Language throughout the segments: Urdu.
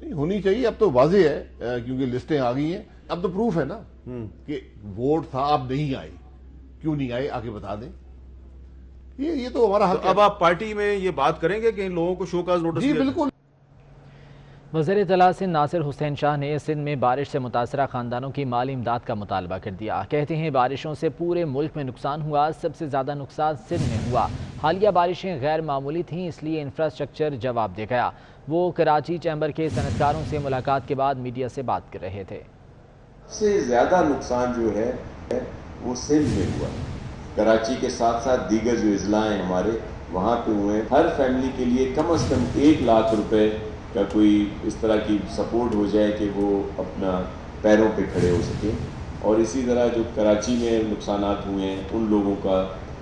نہیں ہونی چاہیے، اب تو واضح ہے کیونکہ لسٹیں آ گئی ہیں، اب تو پروف ہے نا کہ ووٹ تھا، آپ نہیں آئے، کیوں نہیں آئے آ کے بتا دیں، یہ تو ہمارا حق ہے۔ اب آپ پارٹی میں یہ بات کریں گے کہ ان لوگوں کو شو کاز نوٹس؟ جی بالکل۔ وزیر اطلاع سندھ ناصر حسین شاہ نے سندھ میں بارش سے متاثرہ خاندانوں کی مالی امداد کا مطالبہ کر دیا۔ کہتے ہیں بارشوں سے پورے ملک میں نقصان ہوا، سب سے زیادہ نقصان سندھ میں ہوا۔ حالیہ بارشیں غیر معمولی تھیں، اس لیے انفراسٹرکچر جواب دے گیا۔ وہ کراچی چیمبر کے صنعتکاروں سے ملاقات کے بعد میڈیا سے بات کر رہے تھے۔ سب سے زیادہ نقصان جو ہے وہ سندھ میں ہوا، کراچی کے ساتھ ساتھ دیگر جو اضلاع ہیں ہمارے وہاں پہ ہوئے۔ ہر فیملی کے لیے کم از کم 1 لاکھ روپے کا کوئی اس طرح کی سپورٹ ہو جائے کہ وہ اپنا پیروں پہ کھڑے ہو سکیں، اور اسی طرح جو کراچی میں نقصانات ہوئے ہیں ان لوگوں کا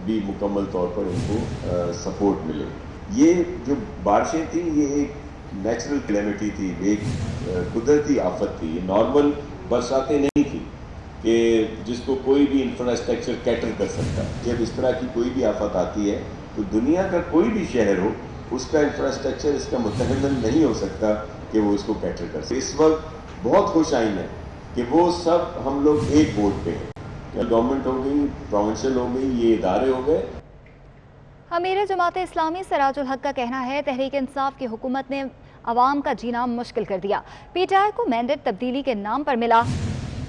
بھی مکمل طور پر ان کو سپورٹ ملے۔ یہ جو بارشیں تھیں یہ ایک نیچرل کلیمٹی تھی، ایک قدرتی آفت تھی، یہ نارمل برساتیں نہیں تھیں کہ جس کو کوئی بھی انفراسٹرکچر کیٹر کر سکتا۔ جب اس طرح کی کوئی بھی آفت آتی ہے تو دنیا کا کوئی بھی شہر ہو اس کا انفراسٹرکچر اس کا متحمل نہیں ہو سکتا کہ وہ اس کو کیٹر کر سکے۔ اس وقت بہت خوش آئین ہے کہ وہ سب ہم لوگ ایک بورڈ پہ ہیں، گورنمنٹ ہو گئی، پروونشل ہو گئی، یہ ادارے ہو گئے۔ امیر جماعت اسلامی سراج الحق کا کہنا ہے تحریک انصاف کی حکومت نے عوام کا جینا مشکل کر دیا۔ پی ٹی آئی کو مینڈیٹ تبدیلی کے نام پر ملا،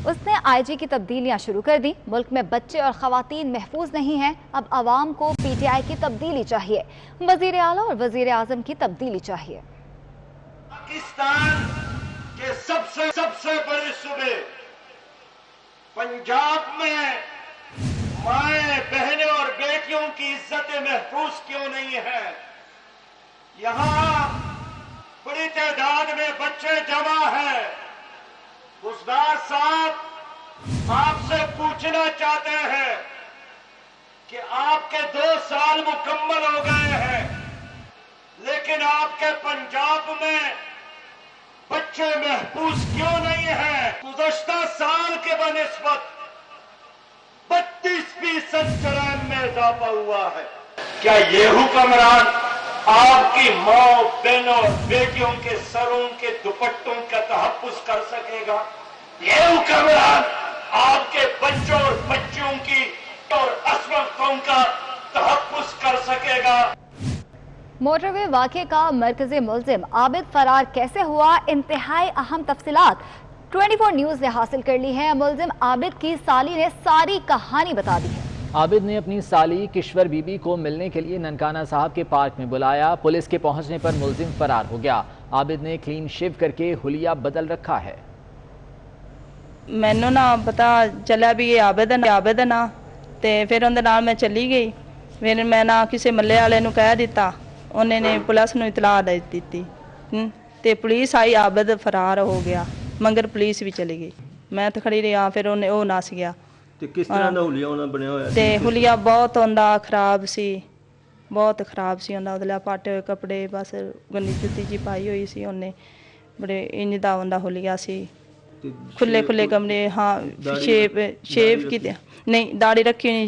اس نے آئی جی کی تبدیلیاں شروع کر دی۔ ملک میں بچے اور خواتین محفوظ نہیں ہیں، اب عوام کو پی ٹی آئی کی تبدیلی چاہیے، وزیر اعلیٰ اور وزیر اعظم کی تبدیلی چاہیے۔ پاکستان کے سب سے بڑے صوبے پنجاب میں مائیں بہنیں اور بیٹیوں کی عزت محفوظ کیوں نہیں ہے؟ یہاں بڑی تعداد میں بچے جمع ہیں۔ گزدار صاحب آپ سے پوچھنا چاہتے ہیں کہ آپ کے 2 سال مکمل ہو گئے ہیں، لیکن آپ کے پنجاب میں بچے محفوظ کیوں نہیں ہیں؟ گزشتہ سال کے بنسبت 32% جرائم میں اضافہ ہوا ہے۔ کیا یہ حکمران آپ کی ماں، بہنوں اور بیٹیوں کے سروں کے دوپٹوں کا تحفظ کر سکے گا؟ یہ حکمران آپ کے بچوں اور بچیوں کی اور عصمتوں کا تحفظ کر سکے گا؟ موٹر وے واقعے کا مرکزی ملزم عابد فرار کیسے ہوا، انتہائی اہم تفصیلات 24 نیوز نے حاصل کر لی ہے۔ ملزم عابد کی سالی نے ساری کہانی بتا دی ہے۔ عابد نے اپنی سالی کشور بی بی کو ملنے کے لیے ننکانہ صاحب کے پارک میں بلایا، پولیس کے پہنچنے پر ملزم فرار ہو گیا۔ عابد نے کلین شیو کر کے حلیہ بدل رکھا ہے۔ ਮੈਨੂੰ ਨਾ ਪਤਾ ਚੱਲਿਆ ਵੀ ਇਹ ਆਬਦ ਨਾ ਤੇ ਫਿਰ ਉਹਦੇ ਨਾਲ ਮੈਂ ਚਲੀ ਗਈ। ਫਿਰ ਮੈਂ ਨਾ ਕਿਸੇ ਮੱਲੇ ਵਾਲੇ ਨੂੰ ਕਹਿ ਦਿੱਤਾ, ਉਹਨੇ ਨੇ ਪੁਲਿਸ ਨੂੰ ਇਤਲਾਹ ਦੇ ਦਿੱਤੀ ਤੇ ਪੁਲਿਸ ਆਈ, ਆਬਦ ਫਰਾਰ ਹੋ ਗਿਆ, ਮਗਰ ਪੁਲਿਸ ਵੀ ਚਲੀ ਗਈ। ਮੈਂ ਤਾਂ ਖੜੀ ਰਹੀ, ਫਿਰ ਉਹ ਨੱਸ ਗਿਆ। ਤੇ ਕਿਸ ਤਰ੍ਹਾਂ ਦਾ ਹੁਲੀਆ ਉਹਨਾਂ ਬਣਿਆ ਹੋਇਆ ਸੀ? ਤੇ ਹੁਲੀਆ ਬਹੁਤ ਉਹਦਾ ਖਰਾਬ ਸੀ, ਬਹੁਤ ਖਰਾਬ ਸੀ ਉਹਦਾ, ਉਹਦੇ ਪਾਟੇ ਹੋਏ ਕੱਪੜੇ, ਬਸ ਗੰਦੀ ਜੁੱਤੀ ਜੀ ਪਾਈ ਹੋਈ ਸੀ ਉਹਨੇ, ਬੜੇ ਇੰਜ ਦਾ ਉਹਦਾ ਹੁਲੀਆ ਸੀ। ਖੁੱਲੇ ਕਮਰੇ, ਹਾਂ ਸ਼ੇਵ ਕੀਤੀ ਨਹੀਂ, ਦਾੜੀ ਰੱਖੀ ਨਹੀਂ,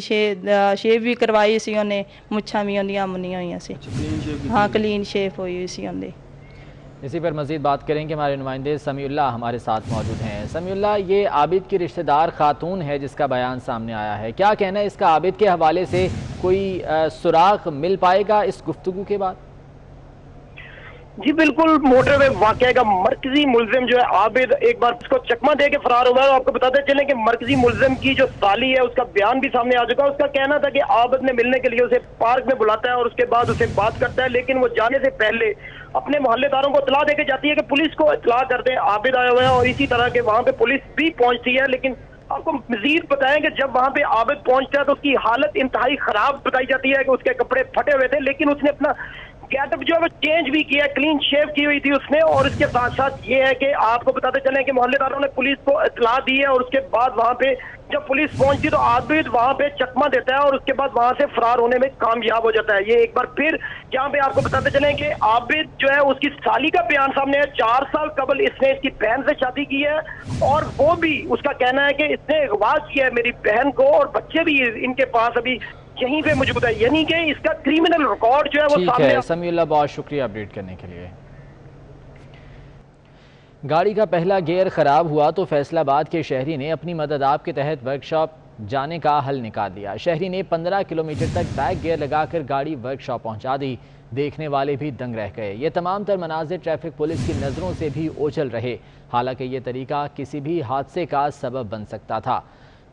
ਸ਼ੇਵ ਵੀ ਕਰਵਾਈ ਸੀ ਉਹਨੇ, ਮੁੱਛਾਂ ਵੀ ਉਹਦੀਆਂ ਮੁੰਨੀਆਂ ਹੋਈਆਂ ਸੀ, ਹਾਂ ਕਲੀਨ ਸ਼ੇਵ ہوئی ہوئی سی ਉਹਦੀ۔ اسی پر مزید بات کریں کہ ہمارے نمائندے سمیع اللہ ہمارے ساتھ موجود ہیں۔ سمیع اللہ، یہ عابد کی رشتہ دار خاتون ہے جس کا بیان سامنے آیا ہے، کیا کہنا ہے اس کا؟ عابد کے حوالے سے کوئی سراغ مل پائے گا اس گفتگو کے بعد؟ جی بالکل، موٹر وے واقعے کا مرکزی ملزم جو ہے عابد ایک بار اس کو چکمہ دے کے فرار ہوا ہے۔ آپ کو بتاتے چلیں کہ مرکزی ملزم کی جو سالی ہے اس کا بیان بھی سامنے آ چکا ہے۔ اس کا کہنا تھا کہ عابد نے ملنے کے لیے اسے پارک میں بلاتا ہے اور اس کے بعد اسے بات کرتا ہے، لیکن وہ جانے سے پہلے اپنے محلے داروں کو اطلاع دے کے جاتی ہے کہ پولیس کو اطلاع کر دیں عابد آیا ہوا ہے، اور اسی طرح کے وہاں پہ پولیس بھی پہنچتی ہے۔ لیکن آپ کو مزید بتائیں کہ جب وہاں پہ عابد پہنچتا ہے تو اس کی حالت انتہائی خراب بتائی جاتی ہے کہ اس کے کپڑے پھٹے ہوئے تھے، لیکن اس نے اپنا گیٹ اپ جو ہے وہ چینج بھی کیا، کلین شیو کی ہوئی تھی اس نے۔ اور اس کے ساتھ ساتھ یہ ہے کہ آپ کو بتاتے چلیں کہ محلے داروں نے پولیس کو اطلاع دی ہے، اور اس کے بعد وہاں پہ جب پولیس پہنچتی تو عابد وہاں پہ چکمہ دیتا ہے اور اس کے بعد وہاں سے فرار ہونے میں کامیاب ہو جاتا ہے۔ یہ ایک بار پھر جہاں پہ آپ کو بتاتے چلیں کہ عابد جو ہے اس کی سالی کا بیان سامنے ہے، 4 سال قبل اس نے اس کی بہن سے شادی کی ہے، اور وہ بھی اس کا کہنا ہے کہ اس نے اغوا کیا ہے میری بہن کو، اور بچے بھی ان کے پاس ابھی یہیں پہ موجود ہے، یعنی کہ اس کا کریمنل ریکارڈ جو ہے وہ سامنے۔ سمیع اللہ، بہت شکریہ اپڈیٹ کرنے کے لیے۔ گاڑی کا پہلا گیئر خراب ہوا تو فیصل آباد کے شہری نے اپنی مدد آپ کے تحت ورکشاپ جانے کا حل نکال لیا۔ شہری نے 15 کلومیٹر تک بیک گیئر لگا کر گاڑی ورکشاپ پہنچا دی۔ دیکھنے والے بھی دنگ رہ گئے۔ یہ تمام تر مناظر ٹریفک پولیس کی نظروں سے بھی اوجھل رہے، حالانکہ یہ طریقہ کسی بھی حادثے کا سبب بن سکتا تھا۔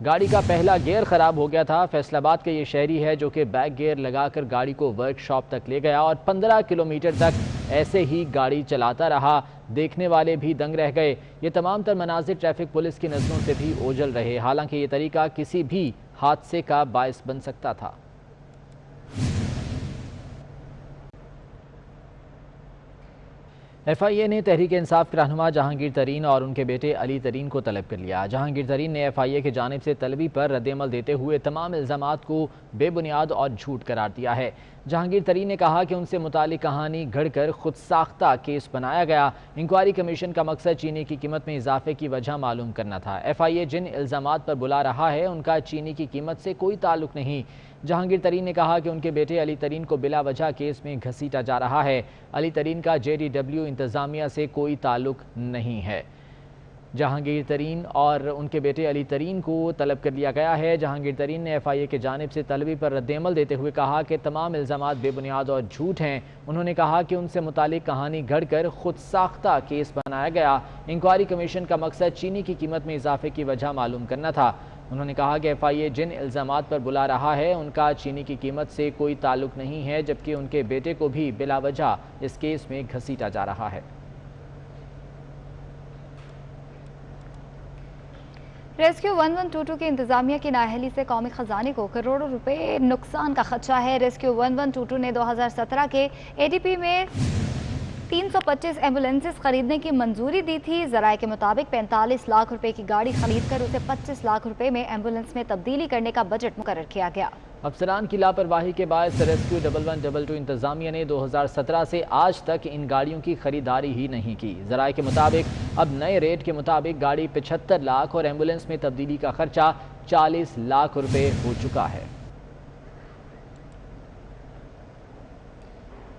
گاڑی کا پہلا گیئر خراب ہو گیا تھا۔ فیصل آباد کا یہ شہری ہے جو کہ بیک گیئر لگا کر گاڑی کو ورک شاپ تک لے گیا اور 15 کلومیٹر تک ایسے ہی گاڑی چلاتا رہا۔ دیکھنے والے بھی دنگ رہ گئے۔ یہ تمام تر مناظر ٹریفک پولیس کی نظروں سے بھی اوجھل رہے، حالانکہ یہ طریقہ کسی بھی حادثے کا باعث بن سکتا تھا۔ ایف آئی اے نے تحریک انصاف کے رہنما جہانگیر ترین اور ان کے بیٹے علی ترین کو طلب کر لیا۔ جہانگیر ترین نے ایف آئی اے کی جانب سے طلبی پر رد عمل دیتے ہوئے تمام الزامات کو بے بنیاد اور جھوٹ قرار دیا ہے۔ جہانگیر ترین نے کہا کہ ان سے متعلق کہانی گھڑ کر خود ساختہ کیس بنایا گیا۔ انکوائری کمیشن کا مقصد چینی کی قیمت میں اضافے کی وجہ معلوم کرنا تھا۔ ایف آئی اے جن الزامات پر بلا رہا ہے ان کا چینی کی قیمت سے کوئی تعلق نہیں۔ جہانگیر ترین نے کہا کہ ان کے بیٹے علی ترین کو بلا وجہ کیس میں گھسیٹا جا رہا ہے۔ علی ترین کا جے ڈی ڈبلیو انتظامیہ سے کوئی تعلق نہیں ہے۔ جہانگیر ترین اور ان کے بیٹے علی ترین کو طلب کر لیا گیا ہے۔ جہانگیر ترین نے ایف آئی اے کی جانب سے طلبی پر رد عمل دیتے ہوئے کہا کہ تمام الزامات بے بنیاد اور جھوٹ ہیں۔ انہوں نے کہا کہ ان سے متعلق کہانی گھڑ کر خود ساختہ کیس بنایا گیا۔ انکوائری کمیشن کا مقصد چینی کی قیمت میں اضافے کی وجہ معلوم کرنا تھا۔ انہوں نے کہا کہ ایف آئی اے جن الزامات پر بلا رہا ہے ان کا چینی کی قیمت سے کوئی تعلق نہیں ہے، جبکہ ان کے بیٹے کو بھی بلا وجہ اس کیس میں گھسیٹا جا رہا ہے۔ ریسکیو 1122 کی انتظامیہ کی نااہلی سے قومی خزانے کو کروڑوں روپے نقصان کا خدشہ ہے۔ ریسکیو 1122 نے 2017 کے اے ڈی پی میں 325 ایمبولینسز خریدنے کی منظوری دی تھی۔ ذرائع کے مطابق 45 لاکھ روپے کی گاڑی خرید کر اسے 25 لاکھ روپے میں ایمبولینس میں تبدیلی کرنے کا بجٹ مقرر کیا گیا۔ افسران کی لاپرواہی کے باعث ریسکیو 1122 انتظامیہ نے 2017 سے آج تک ان گاڑیوں کی خریداری ہی نہیں کی۔ ذرائع کے مطابق اب نئے ریٹ کے مطابق گاڑی 75 لاکھ اور ایمبولینس میں تبدیلی کا خرچہ 40 لاکھ روپے ہو چکا ہے۔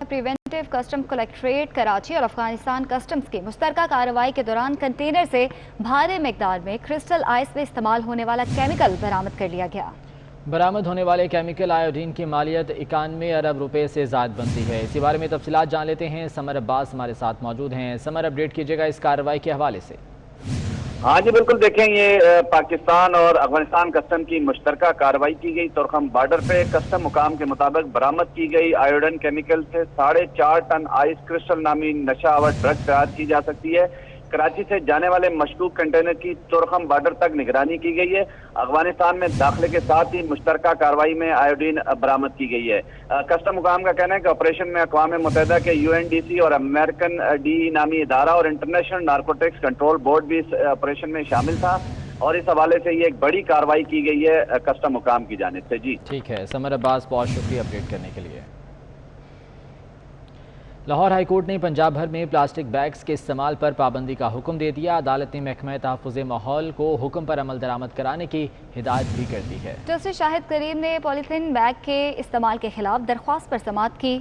پریونٹیو کسٹم کلیکٹریٹ کراچی اور افغانستان کسٹمز کی مشترکہ کارروائی کے دوران کنٹینر سے بھاری مقدار میں کرسٹل آئس میں استعمال ہونے والا کیمیکل برآمد کر لیا گیا۔ برآمد ہونے والے کیمیکل آیوڈین کی مالیت 91 ارب روپے سے زائد بنتی ہے۔ اسی بارے میں تفصیلات جان لیتے ہیں۔ سمر عباس ہمارے ساتھ موجود ہیں۔ سمر، اپڈیٹ کیجیے گا اس کارروائی کے حوالے سے۔ ہاں جی بالکل، دیکھیں یہ پاکستان اور افغانستان کسٹم کی مشترکہ کارروائی کی گئی۔ تورخم بارڈر پہ کسٹم حکام کے مطابق برآمد کی گئی آیوڈین کیمیکل سے 4.5 ٹن آئس کرسٹل نامی نشہ آور ڈرگ تیار کی جا سکتی ہے۔ کراچی سے جانے والے مشکوک کنٹینر کی تورخم بارڈر تک نگرانی کی گئی ہے۔ افغانستان میں داخلے کے ساتھ ہی مشترکہ کارروائی میں آیوڈین برآمد کی گئی ہے۔ کسٹم حکام کا کہنا ہے کہ آپریشن میں اقوام متحدہ کے UNDC اور امریکن DE نامی ادارہ اور انٹرنیشنل نارکوٹکس کنٹرول بورڈ بھی اس آپریشن میں شامل تھا، اور اس حوالے سے یہ ایک بڑی کارروائی کی گئی ہے کسٹم حکام کی جانب سے۔ جی ٹھیک ہے سمر عباس، بہت شکریہ اپڈیٹ کرنے کے لیے۔ لاہور ہائی کورٹ نے پنجاب بھر میں پلاسٹک بیگز کے استعمال پر پابندی کا حکم دے دیا۔ عدالت نے محکمہ تحفظ ماحول کو حکم پر عمل درآمد کرانے کی ہدایت بھی کر دی ہے۔ جسٹس شاہد کریم نے پولیتھین بیگ کے استعمال کے خلاف درخواست پر سماعت کی۔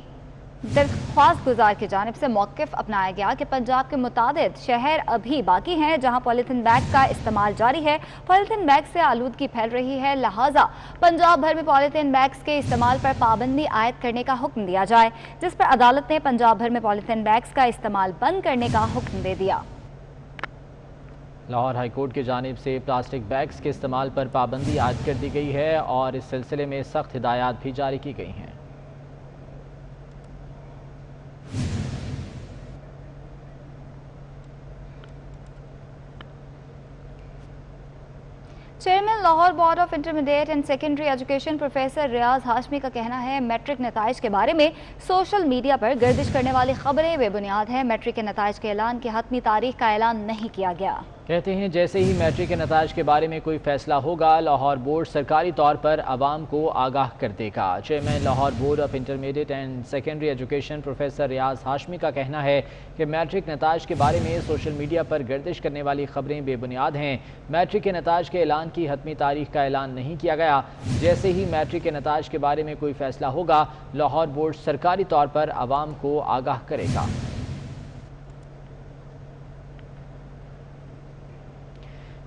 درخواست گزار کی جانب سے موقف اپنایا گیا کہ پنجاب کے متعدد شہر ابھی باقی ہیں جہاں پولیتھین بیگ کا استعمال جاری ہے۔ پولیتھین بیگ سے آلودگی پھیل رہی ہے، لہٰذا پنجاب بھر میں پولیتھین بیگز کے استعمال پر پابندی عائد کرنے کا حکم دیا جائے، جس پر عدالت نے پنجاب بھر میں پولیتھین بیگز کا استعمال بند کرنے کا حکم دے دیا۔ لاہور ہائی کورٹ کی جانب سے پلاسٹک بیگز کے استعمال پر پابندی عائد کر دی گئی ہے اور اس سلسلے میں سخت ہدایات بھی جاری کی گئی ہیں۔ Chairman Lahore board of intermediate and secondary education professor Riaz Hashmi کا کہنا ہے میٹرک نتائج کے بارے میں سوشل میڈیا پر گردش کرنے والی خبریں بے بنیاد ہیں۔ میٹرک کے نتائج کے اعلان کی حتمی تاریخ کا اعلان نہیں کیا گیا۔ کہتے ہیں جیسے ہی میٹرک کے نتائج کے بارے میں کوئی فیصلہ ہوگا لاہور بورڈ سرکاری طور پر عوام کو آگاہ کر دے گا۔ Chairman Lahore board of intermediate and secondary education professor Riaz Hashmi کا کہنا ہے کہ میٹرک نتائج کے بارے میں سوشل میڈیا پر گردش کرنے والی خبریں بے بنیاد ہیں۔ میٹرک کے نتائج کے اعلان کی حتمی تاریخ کا اعلان نہیں کیا گیا۔ جیسے ہی میٹرک کے نتائج کے بارے میں کوئی فیصلہ ہوگا لاہور بورڈ سرکاری طور پر عوام کو آگاہ کرے گا۔